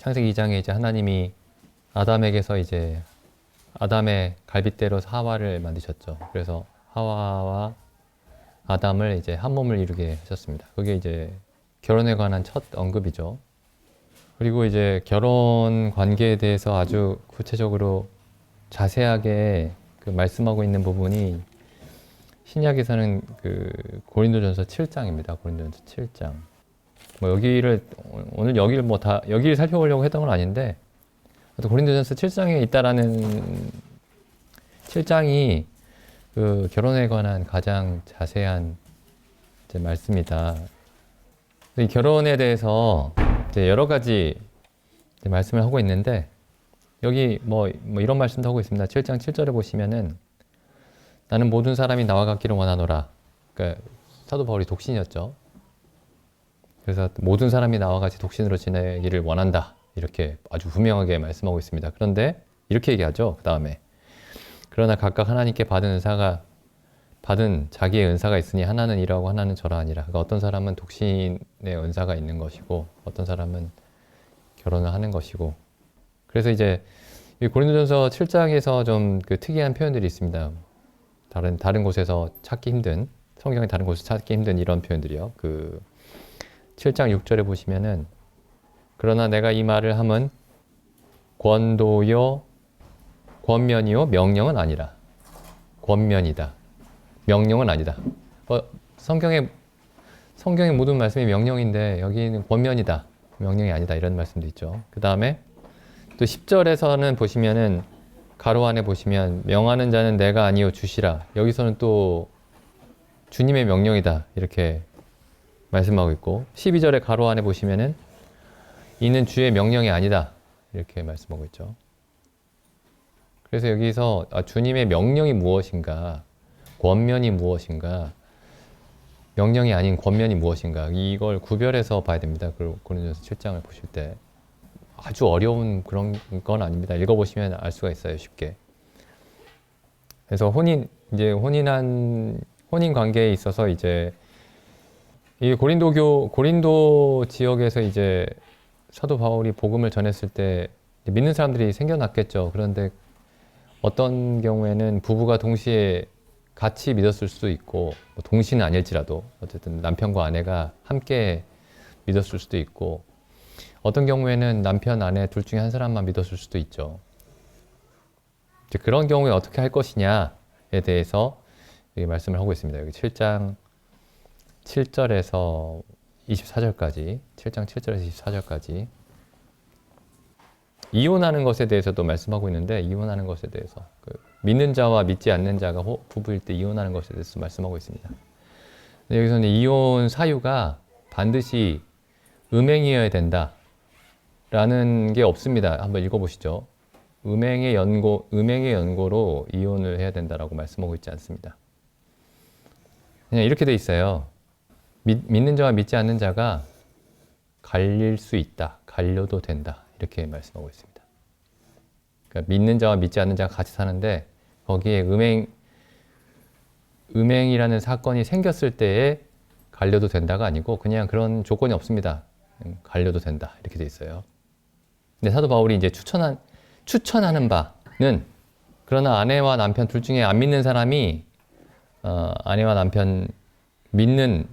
창세기 2장에 이제 하나님이 아담에게서 이제 아담의 갈빗대로 하와를 만드셨죠. 그래서 하와와 아담을 이제 한 몸을 이루게 하셨습니다. 그게 이제 결혼에 관한 첫 언급이죠. 그리고 이제 결혼 관계에 대해서 아주 구체적으로 자세하게 그 말씀하고 있는 부분이 신약에서는 그 고린도전서 7장입니다. 고린도전서 7장. 뭐 여기를 오늘 여기를 뭐 다 여기를 살펴보려고 했던 건 아닌데 고린도전서 7장에 있다라는 7장이 그 결혼에 관한 가장 자세한 이제 말씀이다. 이 결혼에 대해서 이제 여러 가지 이제 말씀을 하고 있는데 여기 뭐 이런 말씀도 하고 있습니다. 7장 7절에 보시면은 나는 모든 사람이 나와 같기를 원하노라. 그러니까 사도 바울이 독신이었죠. 그래서 모든 사람이 나와 같이 독신으로 지내기를 원한다. 이렇게 아주 분명하게 말씀하고 있습니다. 그런데 이렇게 얘기하죠. 그 다음에 그러나 각각 하나님께 받은 자기의 은사가 있으니 하나는 이러하고 하나는 저러하니라. 그러니까 어떤 사람은 독신의 은사가 있는 것이고 어떤 사람은 결혼을 하는 것이고. 그래서 이제 이 고린도전서 7장에서 좀 그 특이한 표현들이 있습니다. 다른 곳에서 찾기 힘든, 성경의 다른 곳에서 찾기 힘든 이런 표현들이요. 그 7장 6절에 보시면은 그러나 내가 이 말을 함은 권도요 권면이요 명령은 아니라. 권면이다. 명령은 아니다. 성경의 모든 말씀이 명령인데 여기는 권면이다. 명령이 아니다. 이런 말씀도 있죠. 그 다음에 또 10절에서는 보시면은 가로 안에 보시면 명하는 자는 내가 아니요 주시라. 여기서는 또 주님의 명령이다. 이렇게 말씀하고 있고 12절에 가로 안에 보시면은 이는 주의 명령이 아니다. 이렇게 말씀하고 있죠. 그래서 여기서 주님의 명령이 무엇인가, 권면이 무엇인가, 명령이 아닌 권면이 무엇인가, 이걸 구별해서 봐야 됩니다. 고린도전서 7장을 보실 때. 아주 어려운 그런 건 아닙니다. 읽어보시면 알 수가 있어요, 쉽게. 그래서 혼인 관계에 있어서 이제 이 고린도 지역에서 이제 사도 바울이 복음을 전했을 때 믿는 사람들이 생겨났겠죠. 그런데 어떤 경우에는 부부가 동시에 같이 믿었을 수도 있고, 뭐 동시는 아닐지라도 어쨌든 남편과 아내가 함께 믿었을 수도 있고, 어떤 경우에는 남편, 아내 둘 중에 한 사람만 믿었을 수도 있죠. 이제 그런 경우에 어떻게 할 것이냐에 대해서 말씀을 하고 있습니다. 여기 7장 7절에서 24절까지, 7장 7절에서 24절까지 이혼하는 것에 대해서도 말씀하고 있는데, 이혼하는 것에 대해서 믿는 자와 믿지 않는 자가 부부일 때 이혼하는 것에 대해서 말씀하고 있습니다. 여기서는 이혼 사유가 반드시 음행이어야 된다 라는 게 없습니다. 한번 읽어보시죠. 음행의 연고로 이혼을 해야 된다라고 말씀하고 있지 않습니다. 그냥 이렇게 돼 있어요. 믿는 자와 믿지 않는 자가 갈릴 수 있다. 갈려도 된다. 이렇게 말씀하고 있습니다. 그러니까 믿는 자와 믿지 않는 자가 같이 사는데 거기에 음행이라는 사건이 생겼을 때에 갈려도 된다가 아니고 그냥 그런 조건이 없습니다. 갈려도 된다. 이렇게 돼 있어요. 근데 사도 바울이 이제 추천하는 바는 그러나 아내와 남편 둘 중에 안 믿는 사람이 아내와 남편 믿는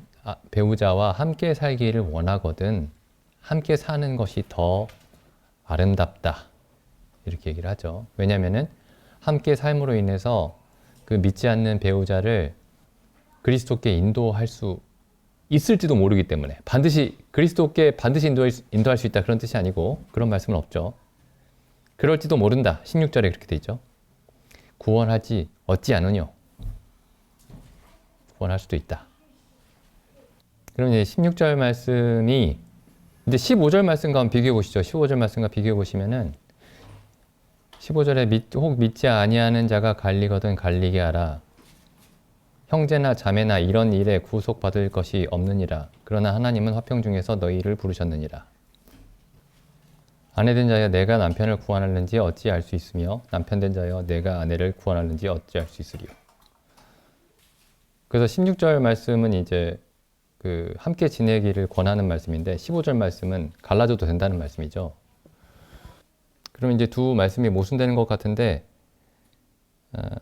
배우자와 함께 살기를 원하거든 함께 사는 것이 더 아름답다. 이렇게 얘기를 하죠. 왜냐하면은 함께 삶으로 인해서 그 믿지 않는 배우자를 그리스도께 인도할 수 있을지도 모르기 때문에 그리스도께 반드시 인도할 수 있다 그런 뜻이 아니고 그런 말씀은 없죠. 그럴지도 모른다. 16절에 그렇게 돼 있죠. 구원하지 어찌 않으뇨. 구원할 수도 있다. 그럼 이제 16절 말씀이 이제 15절 말씀과 한번 비교해 보시죠. 15절 말씀과 비교해 보시면은 15절에 혹 믿지 아니하는 자가 갈리거든 갈리게 하라. 형제나 자매나 이런 일에 구속받을 것이 없느니라. 그러나 하나님은 화평 중에서 너희를 부르셨느니라. 아내 된 자여 내가 남편을 구원하는지 어찌 알 수 있으며 남편 된 자여 내가 아내를 구원하는지 어찌 알 수 있으리요. 그래서 16절 말씀은 이제 함께 지내기를 권하는 말씀인데 15절 말씀은 갈라져도 된다는 말씀이죠. 그러면 이제 두 말씀이 모순되는 것 같은데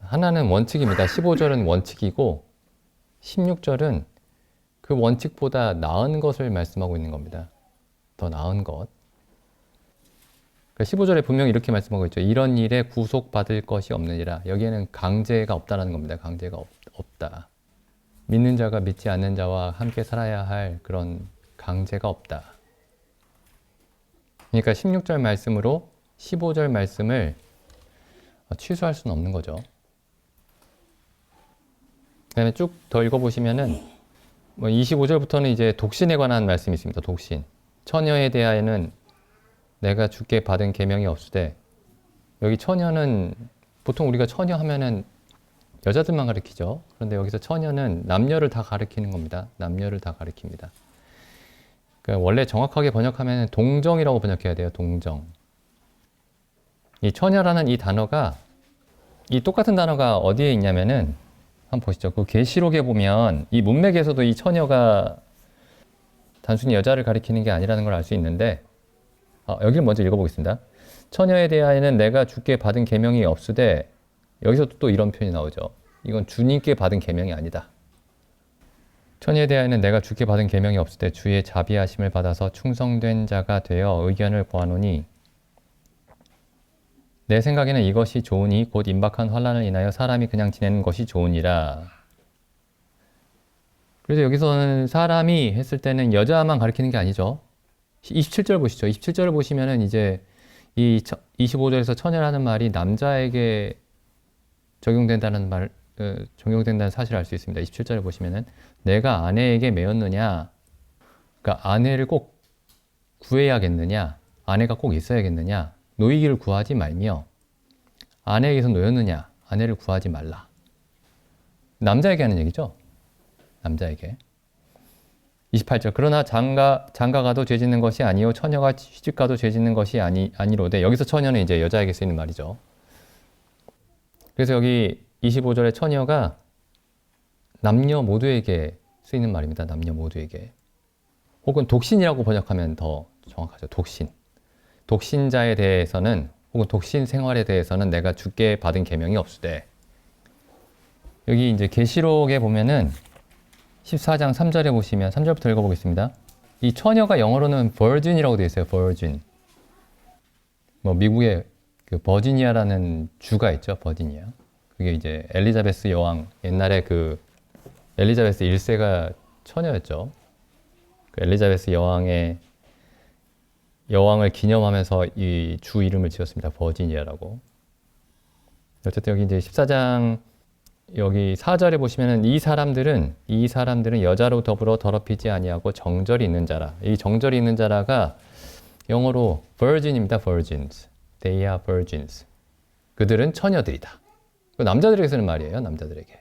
하나는 원칙입니다. 15절은 원칙이고 16절은 그 원칙보다 나은 것을 말씀하고 있는 겁니다. 더 나은 것. 15절에 분명히 이렇게 말씀하고 있죠. 이런 일에 구속받을 것이 없느니라. 여기에는 강제가 없다라는 겁니다. 강제가 없다. 믿는 자가 믿지 않는 자와 함께 살아야 할 그런 강제가 없다. 그러니까 16절 말씀으로 15절 말씀을 취소할 수는 없는 거죠. 그 다음에 쭉 더 읽어보시면은 25절부터는 이제 독신에 관한 말씀이 있습니다. 독신. 처녀에 대하여는 내가 주께 받은 계명이 없으되, 여기 처녀는 보통 우리가 처녀 하면은 여자들만 가리키죠. 그런데 여기서 처녀는 남녀를 다 가리키는 겁니다. 남녀를 다 가리킵니다. 그러니까 원래 정확하게 번역하면 동정이라고 번역해야 돼요. 동정. 이 처녀라는 이 단어가, 이 똑같은 단어가 어디에 있냐면은 한번 보시죠. 그 계시록에 보면 이 문맥에서도 이 처녀가 단순히 여자를 가리키는 게 아니라는 걸 알 수 있는데, 여기를 먼저 읽어보겠습니다. 처녀에 대하여는 내가 주께 받은 계명이 없으되, 여기서도 또 이런 표현이 나오죠. 이건 주님께 받은 계명이 아니다. 처녀에 대하여는 내가 주께 받은 계명이 없으되 주의 자비하심을 받아서 충성된 자가 되어 의견을 구하노니, 내 생각에는 이것이 좋으니 곧 임박한 환난을 인하여 사람이 그냥 지내는 것이 좋으니라. 그래서 여기서는 사람이 했을 때는 여자만 가리키는 게 아니죠. 27절 보시죠. 27절을 보시면은 이제 이 25절에서 처녀라는 말이 남자에게 적용된다는 사실을 알 수 있습니다. 27절을 보시면은 내가 아내에게 매였느냐, 그러니까 아내를 꼭 구해야겠느냐, 아내가 꼭 있어야겠느냐, 노이기를 구하지 말며, 아내에게서 놓였느냐, 아내를 구하지 말라. 남자에게 하는 얘기죠. 남자에게. 28절. 그러나 장가가도 죄짓는 것이 아니요 처녀가 시집가도 죄짓는 것이 아니로되, 여기서 처녀는 이제 여자에게 쓰이는 말이죠. 그래서 여기 25절의 처녀가 남녀 모두에게 쓰이는 말입니다. 남녀 모두에게. 혹은 독신이라고 번역하면 더 정확하죠. 독신. 독신자에 대해서는, 혹은 독신 생활에 대해서는 내가 주께 받은 계명이 없으되, 여기 이제 계시록에 보면은 14장 3절에 보시면, 3절부터 읽어보겠습니다. 이 처녀가 영어로는 virgin이라고 되어 있어요. virgin. 미국에 그 버지니아라는 주가 있죠. 버지니아. 그게 이제 엘리자베스 여왕, 옛날에 그 엘리자베스 1세가 처녀였죠. 그 엘리자베스 여왕을 기념하면서 이 주 이름을 지었습니다. 버지니아라고. 어쨌든 여기 이제 14장 여기 4절에 보시면은 이 사람들은 여자로 더불어 더럽히지 아니하고 정절이 있는 자라. 이 정절이 있는 자라가 영어로 virgin입니다. virgins. They are virgins. 그들은 처녀들이다. 남자들에게 쓰는 말이에요. 남자들에게.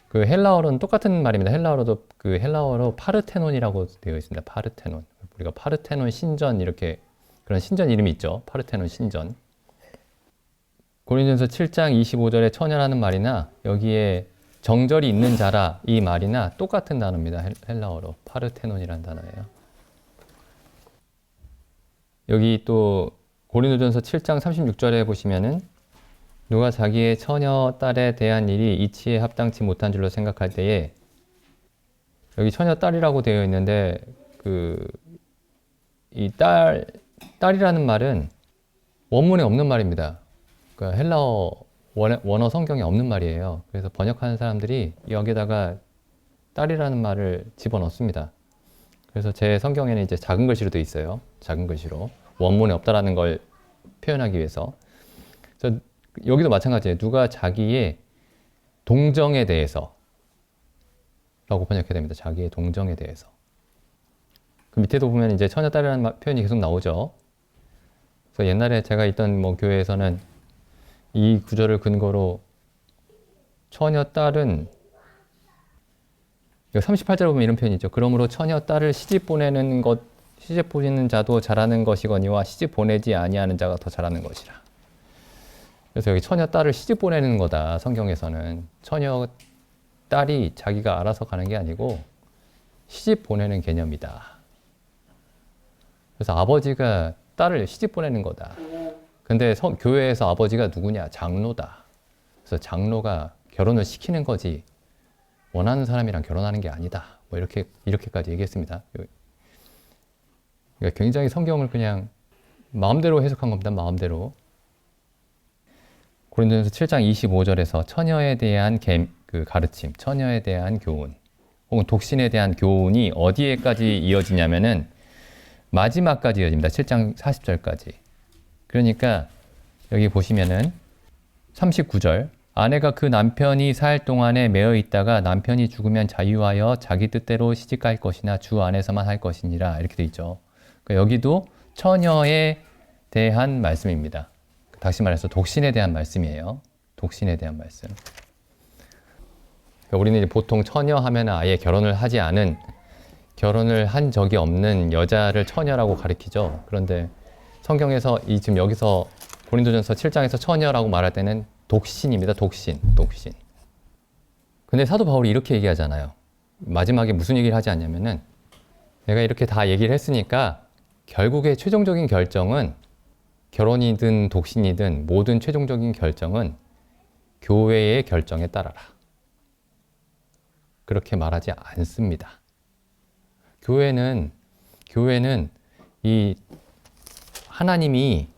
그 헬라어로는 똑같은 말입니다. 헬라어로도 그 헬라어로 파르테논이라고 되어 있습니다. 파르테논. 우리가 파르테논 신전 이렇게 그런 신전 이름이 있죠. 파르테논 신전. 고린도전서 7장 25절에 처녀라는 말이나 여기에 정절이 있는 자라 이 말이나 똑같은 단어입니다. 헬라어로 파르테논이라는 단어예요. 여기 또 고린도전서 7장 36절에 보시면은 누가 자기의 처녀 딸에 대한 일이 이치에 합당치 못한 줄로 생각할 때에, 여기 처녀 딸이라고 되어 있는데 이 딸이라는 말은 원문에 없는 말입니다. 그러니까 헬라어 원어 성경에 없는 말이에요. 그래서 번역하는 사람들이 여기다가 딸이라는 말을 집어넣습니다. 그래서 제 성경에는 이제 작은 글씨로 되어 있어요. 작은 글씨로. 원문에 없다라는 걸 표현하기 위해서. 그래서 여기도 마찬가지예요. 누가 자기의 동정에 대해서 라고 번역해야 됩니다. 자기의 동정에 대해서. 그 밑에도 보면 이제 처녀 딸이라는 표현이 계속 나오죠. 그래서 옛날에 제가 있던 교회에서는 이 구절을 근거로 처녀 딸은, 38절에 보면 이런 표현이 있죠. 그러므로 처녀 딸을 시집 보내는 자도 잘하는 것이거니와 시집 보내지 아니하는 자가 더 잘하는 것이라. 그래서 여기 처녀 딸을 시집 보내는 거다. 성경에서는 처녀 딸이 자기가 알아서 가는 게 아니고 시집 보내는 개념이다. 그래서 아버지가 딸을 시집 보내는 거다. 근데 교회에서 아버지가 누구냐? 장로다. 그래서 장로가 결혼을 시키는 거지 원하는 사람이랑 결혼하는 게 아니다. 뭐 이렇게까지 얘기했습니다. 그러니까 굉장히 성경을 그냥 마음대로 해석한 겁니다. 마음대로. 고린도전서 7장 25절에서 처녀에 대한 그 가르침, 처녀에 대한 교훈, 혹은 독신에 대한 교훈이 어디에까지 이어지냐면은 마지막까지 이어집니다. 7장 40절까지. 그러니까 여기 보시면은 39절, 아내가 그 남편이 살 동안에 매어 있다가 남편이 죽으면 자유하여 자기 뜻대로 시집갈 것이나 주 안에서만 할 것이니라, 이렇게 돼 있죠. 그러니까 여기도 처녀에 대한 말씀입니다. 다시 말해서 독신에 대한 말씀이에요. 독신에 대한 말씀. 그러니까 우리는 이제 보통 처녀 하면 아예 결혼을 한 적이 없는 여자를 처녀라고 가리키죠. 그런데 성경에서 지금 여기서 고린도전서 7장에서 처녀라고 말할 때는 독신입니다. 독신. 근데 사도 바울이 이렇게 얘기하잖아요. 마지막에 무슨 얘기를 하지 않냐면은, 내가 이렇게 다 얘기를 했으니까 결국에 최종적인 결정은, 결혼이든 독신이든 모든 최종적인 결정은 교회의 결정에 따라라. 그렇게 말하지 않습니다. 교회는 이 하나님이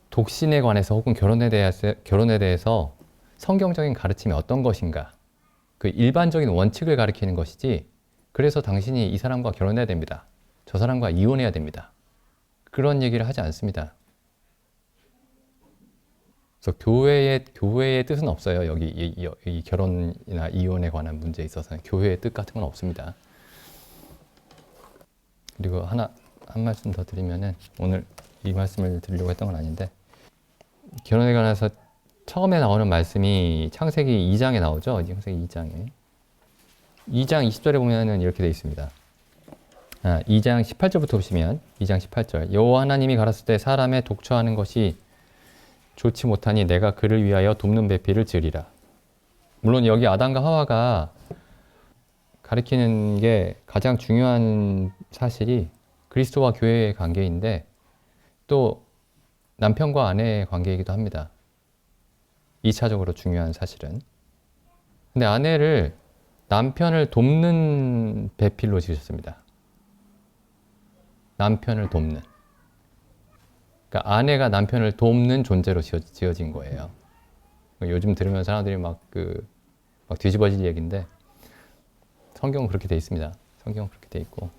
독신에 관해서 혹은 결혼에 대해서 성경적인 가르침이 어떤 것인가, 그 일반적인 원칙을 가리키는 것이지, 그래서 당신이 이 사람과 결혼해야 됩니다, 저 사람과 이혼해야 됩니다, 그런 얘기를 하지 않습니다. 그래서 교회의 뜻은 없어요. 여기 이 결혼이나 이혼에 관한 문제에 있어서는 교회의 뜻 같은 건 없습니다. 그리고 한 말씀 더 드리면은, 오늘 이 말씀을 드리려고 했던 건 아닌데, 결혼에 관해서 처음에 나오는 말씀이 창세기 2장에 나오죠. 창세기 2장에. 2장 20절에 보면은 이렇게 되어 있습니다. 2장 18절부터 보시면, 2장 18절. 여호와 하나님이 가라사대 때 사람의 독처하는 것이 좋지 못하니 내가 그를 위하여 돕는 배필을 지으리라. 물론 여기 아담과 하와가 가리키는 게 가장 중요한 사실이 그리스도와 교회의 관계인데, 또 남편과 아내의 관계이기도 합니다. 2차적으로 중요한 사실은. 근데 아내를 남편을 돕는 배필로 지으셨습니다. 남편을 돕는. 그러니까 아내가 남편을 돕는 존재로 지어진 거예요. 요즘 들으면 사람들이 막 뒤집어질 얘기인데, 성경은 그렇게 돼 있습니다. 성경은 그렇게 돼 있고.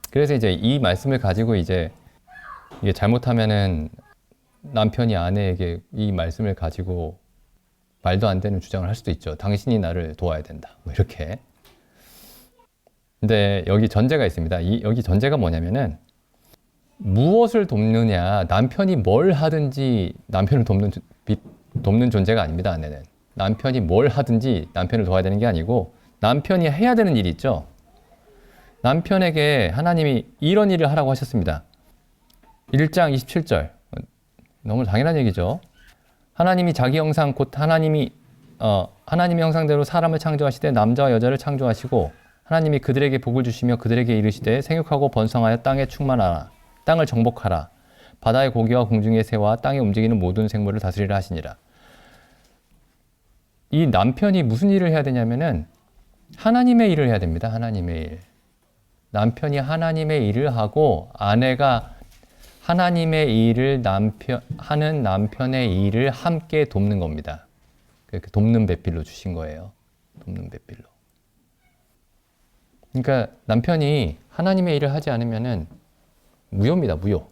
그래서 이제 이 말씀을 가지고 이제 이게 잘못하면은 남편이 아내에게 이 말씀을 가지고 말도 안 되는 주장을 할 수도 있죠. 당신이 나를 도와야 된다, 뭐 이렇게. 근데 여기 전제가 있습니다. 여기 전제가 뭐냐면은, 무엇을 돕느냐, 남편이 뭘 하든지 남편을 돕는 존재가 아닙니다. 아내는 남편이 뭘 하든지 남편을 도와야 되는 게 아니고, 남편이 해야 되는 일이 있죠. 남편에게 하나님이 이런 일을 하라고 하셨습니다. 1장 27절. 너무 당연한 얘기죠. 하나님이 자기 형상 곧 하나님의 형상대로 사람을 창조하시되 남자와 여자를 창조하시고, 하나님이 그들에게 복을 주시며 그들에게 이르시되 생육하고 번성하여 땅에 충만하라, 땅을 정복하라, 바다의 고기와 공중의 새와 땅에 움직이는 모든 생물을 다스리라 하시니라. 이 남편이 무슨 일을 해야 되냐면은 하나님의 일을 해야 됩니다. 하나님의 일. 남편이 하나님의 일을 하고, 아내가 하나님의 일을 하는 남편의 일을 함께 돕는 겁니다. 돕는 배필로 주신 거예요. 돕는 배필로. 그러니까 남편이 하나님의 일을 하지 않으면은 무효입니다. 무효.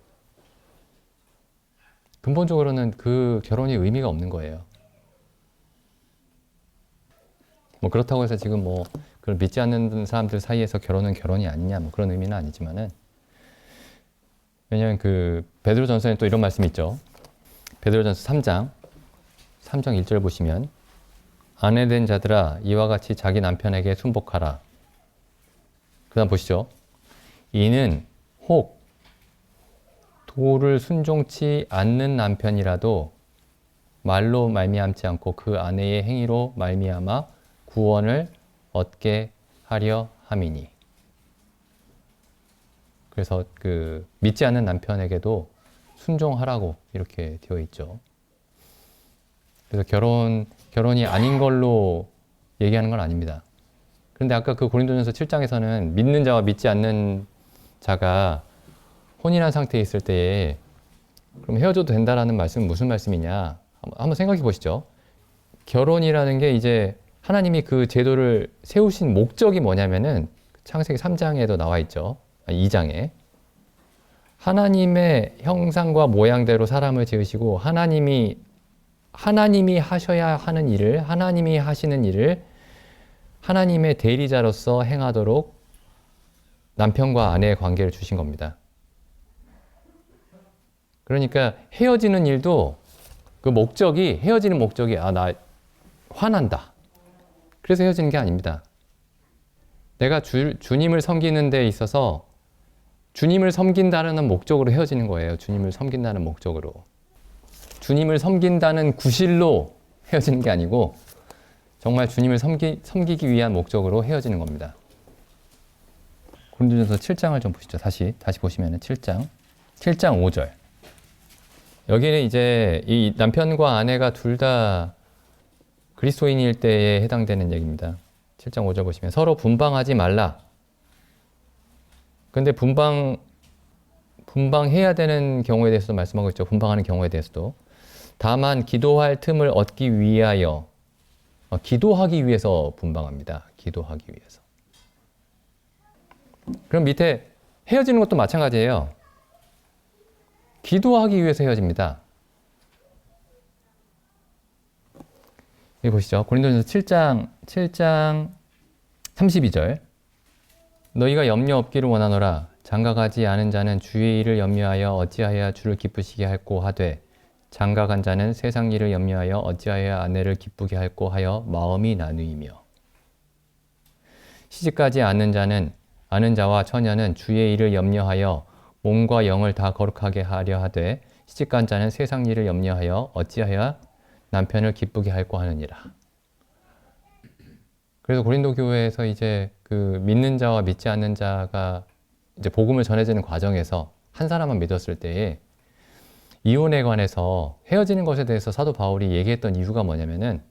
근본적으로는 그 결혼이 의미가 없는 거예요. 뭐 그렇다고 해서 지금 뭐 그런 믿지 않는 사람들 사이에서 결혼은 결혼이 아니냐, 뭐 그런 의미는 아니지만은, 왜냐하면 베드로전서에 또 이런 말씀이 있죠. 베드로전서 3장 1절 보시면, 아내된 자들아 이와 같이 자기 남편에게 순복하라. 그 다음 보시죠. 이는 혹 도를 순종치 않는 남편이라도 말로 말미암지 않고 그 아내의 행위로 말미암아 구원을 얻게 하려 함이니. 그래서 믿지 않는 남편에게도 순종하라고 이렇게 되어 있죠. 그래서 결혼이 아닌 걸로 얘기하는 건 아닙니다. 그런데 아까 그 고린도전서 7장에서는 믿는 자와 믿지 않는 자가 혼인한 상태에 있을 때에 그럼 헤어져도 된다라는 말씀은 무슨 말씀이냐? 한번 생각해 보시죠. 결혼이라는 게 이제 하나님이 그 제도를 세우신 목적이 뭐냐면은 창세기 3장에도 나와 있죠. 2장에. 하나님의 형상과 모양대로 사람을 지으시고 하나님이 하셔야 하는 일을, 하나님이 하시는 일을 하나님의 대리자로서 행하도록 남편과 아내의 관계를 주신 겁니다. 그러니까 헤어지는 일도 헤어지는 목적이, 나 화난다. 그래서 헤어지는 게 아닙니다. 내가 주님을 섬기는 데 있어서 주님을 섬긴다는 목적으로 헤어지는 거예요. 주님을 섬긴다는 목적으로. 주님을 섬긴다는 구실로 헤어지는 게 아니고 정말 주님을 섬기기 위한 목적으로 헤어지는 겁니다. 고린도전서 7장을 좀 보시죠. 다시 보시면은 7장 5절. 여기는 이제 이 남편과 아내가 둘 다 그리스도인일 때에 해당되는 얘기입니다. 7장 5절 보시면 서로 분방하지 말라. 근데 분방해야 되는 경우에 대해서도 말씀하고 있죠. 분방하는 경우에 대해서도. 다만 기도할 틈을 얻기 위하여 기도하기 위해서 분방합니다. 기도하기 위해서. 그럼 밑에 헤어지는 것도 마찬가지예요. 기도하기 위해서 헤어집니다. 여기 보시죠. 고린도전서 7장 32절. 너희가 염려 없기를 원하노라. 장가가지 않은 자는 주의 일을 염려하여 어찌하여 주를 기쁘시게 할꼬 하되 장가간 자는 세상 일을 염려하여 어찌하여 아내를 기쁘게 할꼬 하여 마음이 나누이며 시집가지 않는 자와 처녀는 주의 일을 염려하여 몸과 영을 다 거룩하게 하려 하되 시집간 자는 세상 일을 염려하여 어찌하여 남편을 기쁘게 할꼬 하느니라. 그래서 고린도 교회에서 이제 그 믿는 자와 믿지 않는 자가 이제 복음을 전해지는 과정에서 한 사람만 믿었을 때에 이혼에 관해서 헤어지는 것에 대해서 사도 바울이 얘기했던 이유가 뭐냐면은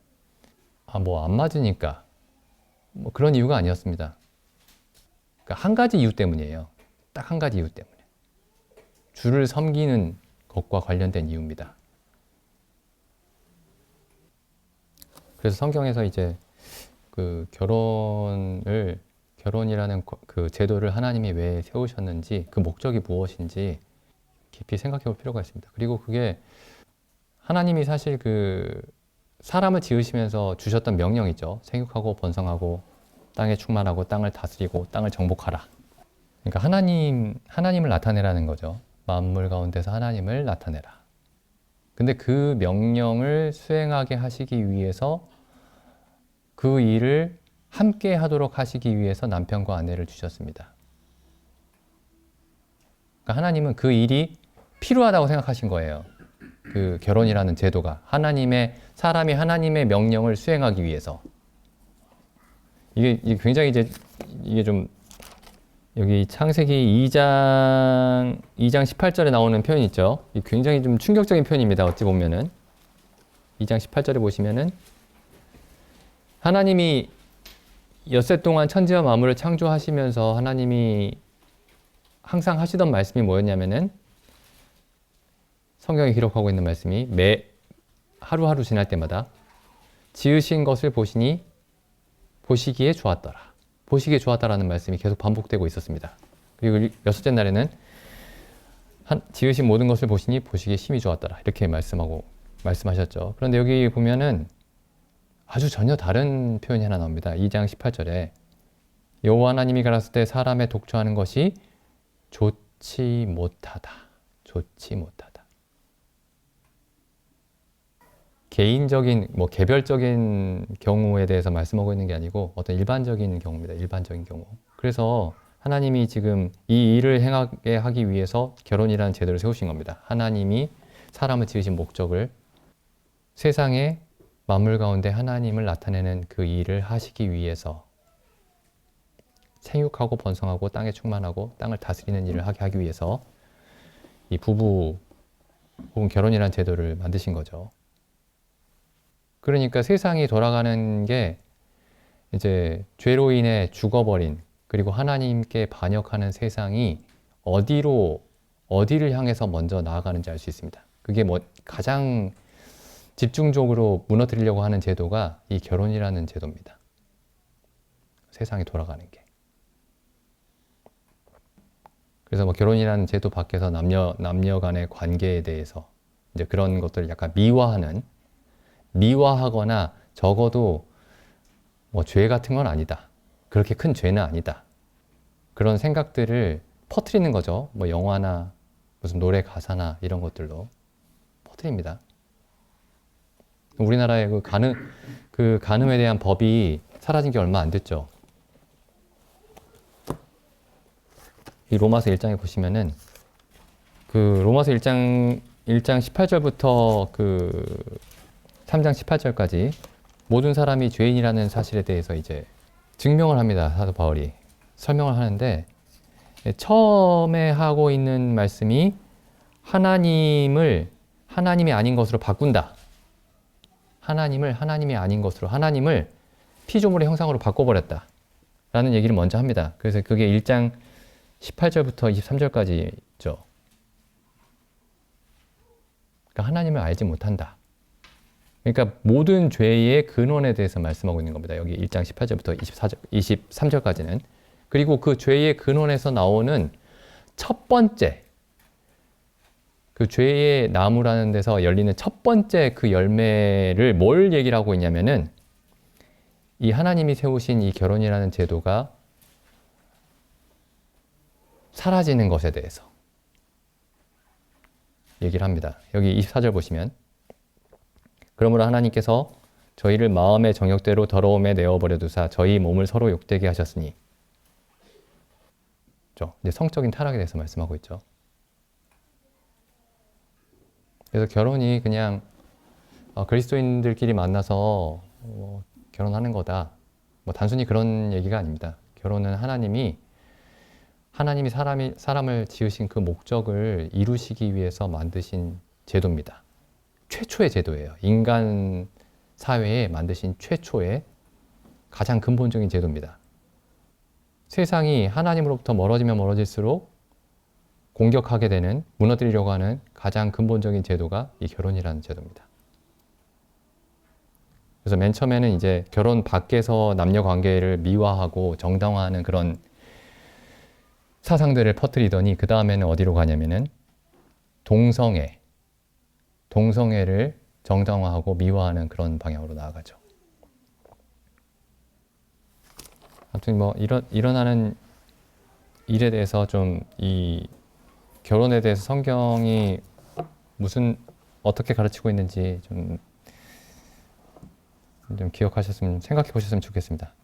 뭐 안 맞으니까 뭐 그런 이유가 아니었습니다. 그러니까 한 가지 이유 때문이에요. 딱 한 가지 이유 때문에. 주를 섬기는 것과 관련된 이유입니다. 그래서 성경에서 이제 그 결혼이라는 그 제도를 하나님이 왜 세우셨는지, 그 목적이 무엇인지 깊이 생각해 볼 필요가 있습니다. 그리고 그게 하나님이 사실 그 사람을 지으시면서 주셨던 명령이죠. 생육하고 번성하고 땅에 충만하고 땅을 다스리고 땅을 정복하라. 그러니까 하나님을 나타내라는 거죠. 만물 가운데서 하나님을 나타내라. 근데 그 명령을 수행하게 하시기 위해서 그 일을 함께 하도록 하시기 위해서 남편과 아내를 주셨습니다. 그러니까 하나님은 그 일이 필요하다고 생각하신 거예요. 그 결혼이라는 제도가 사람이 하나님의 명령을 수행하기 위해서. 이게 굉장히 이게 좀 여기 창세기 2장 18절에 나오는 표현 있죠. 굉장히 좀 충격적인 표현입니다. 어찌 보면은 2장 18절에 보시면은 하나님이 엿새 동안 천지와 만물을 창조하시면서 하나님이 항상 하시던 말씀이 뭐였냐면은 성경에 기록하고 있는 말씀이 매 하루하루 지날 때마다 지으신 것을 보시기에 좋았더라. 보시기에 좋았다라는 말씀이 계속 반복되고 있었습니다. 그리고 여섯째 날에는 지으신 모든 것을 보시니 보시기에 심히 좋았더라. 이렇게 말씀하셨죠. 그런데 여기 보면은 아주 전혀 다른 표현이 하나 나옵니다. 2장 18절에 여호와 하나님이 가라사대 때 사람의 독초하는 것이 좋지 못하다. 좋지 못하다. 개인적인, 개별적인 경우에 대해서 말씀하고 있는 게 아니고 어떤 일반적인 경우입니다. 일반적인 경우. 그래서 하나님이 지금 이 일을 행하게 하기 위해서 결혼이라는 제도를 세우신 겁니다. 하나님이 사람을 지으신 목적을 세상에 만물 가운데 하나님을 나타내는 그 일을 하시기 위해서 생육하고 번성하고 땅에 충만하고 땅을 다스리는 일을 하게 하기 위해서 이 부부 혹은 결혼이라는 제도를 만드신 거죠. 그러니까 세상이 돌아가는 게 이제 죄로 인해 죽어버린, 그리고 하나님께 반역하는 세상이 어디를 향해서 먼저 나아가는지 알 수 있습니다. 그게 뭐 가장 집중적으로 무너뜨리려고 하는 제도가 이 결혼이라는 제도입니다. 세상이 돌아가는 게. 그래서 뭐 결혼이라는 제도 밖에서 남녀 간의 관계에 대해서 이제 그런 것들을 약간 미화하거나 적어도 뭐 죄 같은 건 아니다. 그렇게 큰 죄는 아니다. 그런 생각들을 퍼뜨리는 거죠. 뭐 영화나 무슨 노래 가사나 이런 것들로 퍼뜨립니다. 우리나라의 그 간음에 대한 법이 사라진 게 얼마 안 됐죠. 이 로마서 1장에 보시면은 그 로마서 1장 18절부터 그 3장 18절까지 모든 사람이 죄인이라는 사실에 대해서 이제 증명을 합니다. 사도 바울이 설명을 하는데 처음에 하고 있는 말씀이 하나님이 아닌 것으로 바꾼다. 하나님이 아닌 것으로, 하나님을 피조물의 형상으로 바꿔버렸다. 라는 얘기를 먼저 합니다. 그래서 그게 1장 18절부터 23절까지 있죠. 그러니까 하나님을 알지 못한다. 그러니까 모든 죄의 근원에 대해서 말씀하고 있는 겁니다. 여기 1장 18절부터 23절까지는. 그리고 그 죄의 근원에서 나오는 첫 번째, 그 죄의 나무라는 데서 열리는 첫 번째 그 열매를 뭘 얘기를 하고 있냐면은 이 하나님이 세우신 이 결혼이라는 제도가 사라지는 것에 대해서 얘기를 합니다. 여기 24절 보시면 그러므로 하나님께서 저희를 마음의 정욕대로 더러움에 내어버려 두사 저희 몸을 서로 욕되게 하셨으니 이제 성적인 타락에 대해서 말씀하고 있죠. 그래서 결혼이 그냥 그리스도인들끼리 만나서 결혼하는 거다. 뭐 단순히 그런 얘기가 아닙니다. 결혼은 하나님이 사람을 지으신 그 목적을 이루시기 위해서 만드신 제도입니다. 최초의 제도예요. 인간 사회에 만드신 최초의 가장 근본적인 제도입니다. 세상이 하나님으로부터 멀어지면 멀어질수록 공격하게 되는, 무너뜨리려고 하는 가장 근본적인 제도가 이 결혼이라는 제도입니다. 그래서 맨 처음에는 이제 결혼 밖에서 남녀 관계를 미화하고 정당화하는 그런 사상들을 퍼뜨리더니 그 다음에는 어디로 가냐면은 동성애를 정당화하고 미화하는 그런 방향으로 나아가죠. 아무튼 뭐 일어나는 일에 대해서 좀 이 결혼에 대해서 성경이 어떻게 가르치고 있는지 좀 생각해 보셨으면 좋겠습니다.